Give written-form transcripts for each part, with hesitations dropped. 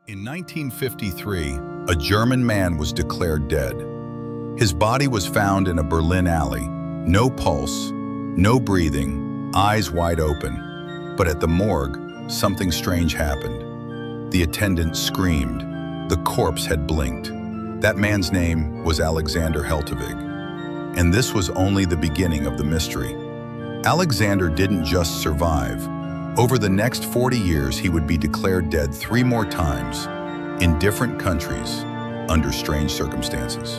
In 1953, a German man was declared dead. His body was found in a Berlin alley. No pulse, no breathing, eyes wide open. But at the morgue, something strange happened. The attendant screamed. The corpse had blinked. That man's name was Alexander Heltewig. And this was only the beginning of the mystery. Alexander didn't just survive. Over the next 40 years, he would be declared dead 3 more times in different countries under strange circumstances.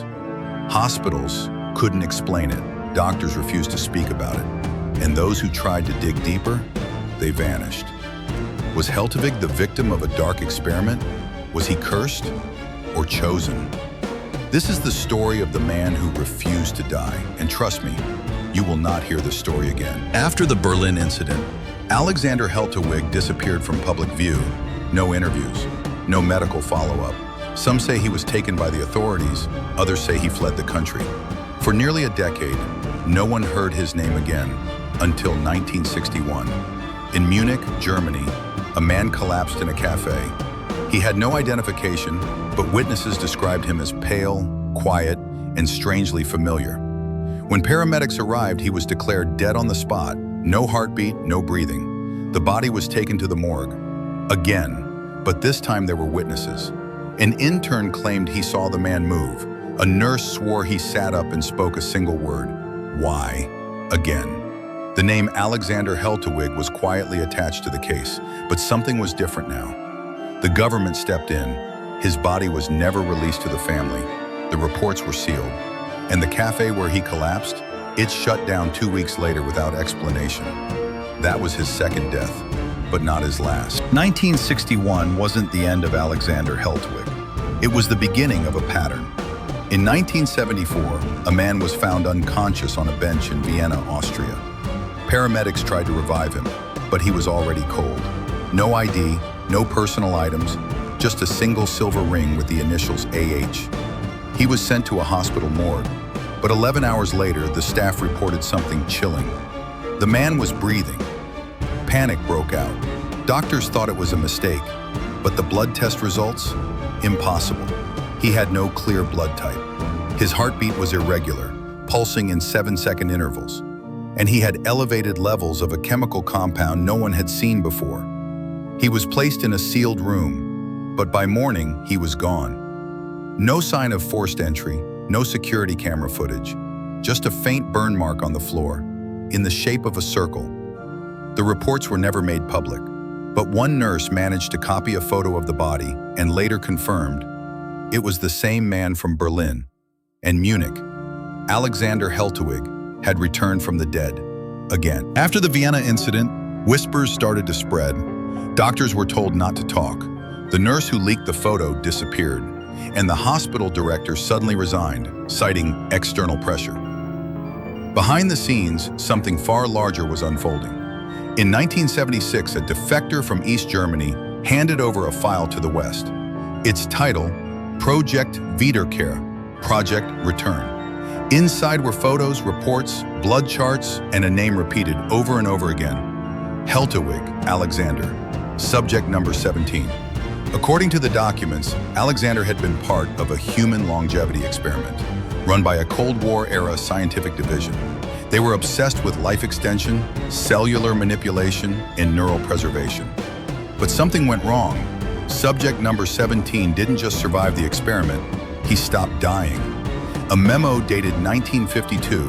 Hospitals couldn't explain it. Doctors refused to speak about it. And those who tried to dig deeper, they vanished. Was Heltewig the victim of a dark experiment? Was he cursed or chosen? This is the story of the man who refused to die. And trust me, you will not hear the story again. After the Berlin incident, Alexander Heltewig disappeared from public view. No interviews, no medical follow-up. Some say he was taken by the authorities, others say he fled the country. For nearly a decade, no one heard his name again until 1961. In Munich, Germany, a man collapsed in a cafe. He had no identification, but witnesses described him as pale, quiet, and strangely familiar. When paramedics arrived, he was declared dead on the spot. No heartbeat, no breathing. The body was taken to the morgue. Again, but this time there were witnesses. An intern claimed he saw the man move. A nurse swore he sat up and spoke a single word. Why? Again. The name Alexander Heltewig was quietly attached to the case, but something was different now. The government stepped in. His body was never released to the family. The reports were sealed. And the cafe where he collapsed, it shut down 2 weeks later without explanation. That was his second death, but not his last. 1961 wasn't the end of Alexander Heltewig. It was the beginning of a pattern. In 1974, a man was found unconscious on a bench in Vienna, Austria. Paramedics tried to revive him, but he was already cold. No ID, no personal items, just a single silver ring with the initials AH. He was sent to a hospital morgue. But 11 hours later, the staff reported something chilling. The man was breathing. Panic broke out. Doctors thought it was a mistake, but the blood test results? Impossible. He had no clear blood type. His heartbeat was irregular, pulsing in 7-second intervals. And he had elevated levels of a chemical compound no one had seen before. He was placed in a sealed room, but by morning, he was gone. No sign of forced entry. No security camera footage, just a faint burn mark on the floor, in the shape of a circle. The reports were never made public, but one nurse managed to copy a photo of the body and later confirmed it was the same man from Berlin and Munich. Alexander Heltewig had returned from the dead again. After the Vienna incident, whispers started to spread. Doctors were told not to talk. The nurse who leaked the photo disappeared. And the hospital director suddenly resigned, citing external pressure. Behind the scenes, something far larger was unfolding. In 1976, a defector from East Germany handed over a file to the West. Its title, Project Wiederkehr, Project Return. Inside were photos, reports, blood charts, and a name repeated over and over again. Heltewig Alexander, subject number 17. According to the documents, Alexander had been part of a human longevity experiment run by a Cold War-era scientific division. They were obsessed with life extension, cellular manipulation, and neural preservation. But something went wrong. Subject number 17 didn't just survive the experiment, he stopped dying. A memo dated 1952,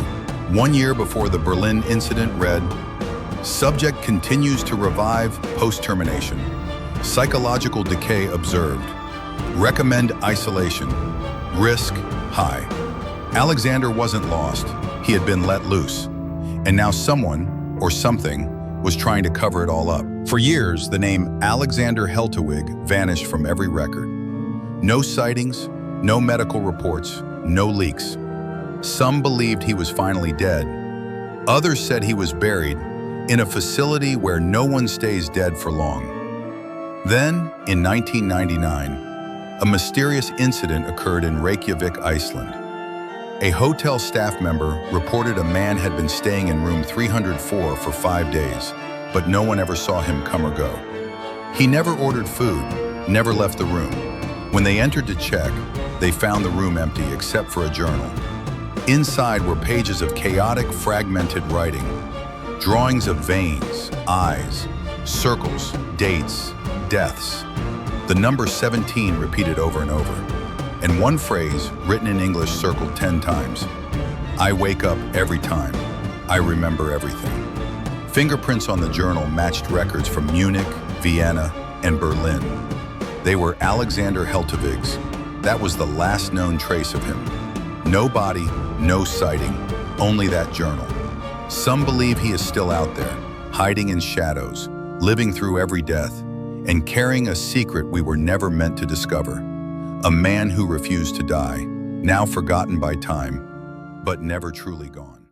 1 year before the Berlin incident, read, "Subject continues to revive post-termination. Psychological decay observed. Recommend isolation. Risk high." Alexander wasn't lost. He had been let loose. And now someone, or something, was trying to cover it all up. For years, the name Alexander Heltewig vanished from every record. No sightings, no medical reports, no leaks. Some believed he was finally dead. Others said he was buried in a facility where no one stays dead for long. Then, in 1999, a mysterious incident occurred in Reykjavik, Iceland. A hotel staff member reported a man had been staying in room 304 for 5 days, but no one ever saw him come or go. He never ordered food, never left the room. When they entered to check, they found the room empty except for a journal. Inside were pages of chaotic, fragmented writing, drawings of veins, eyes, circles, dates, deaths. The number 17 repeated over and over, and one phrase, written in English, circled 10 times. I wake up every time. I remember everything. Fingerprints on the journal matched records from Munich, Vienna, and Berlin. They were Alexander Heltewig's. That was the last known trace of him. No body, no sighting, only that journal. Some believe he is still out there, hiding in shadows, living through every death, and carrying a secret we were never meant to discover. A man who refused to die, now forgotten by time, but never truly gone.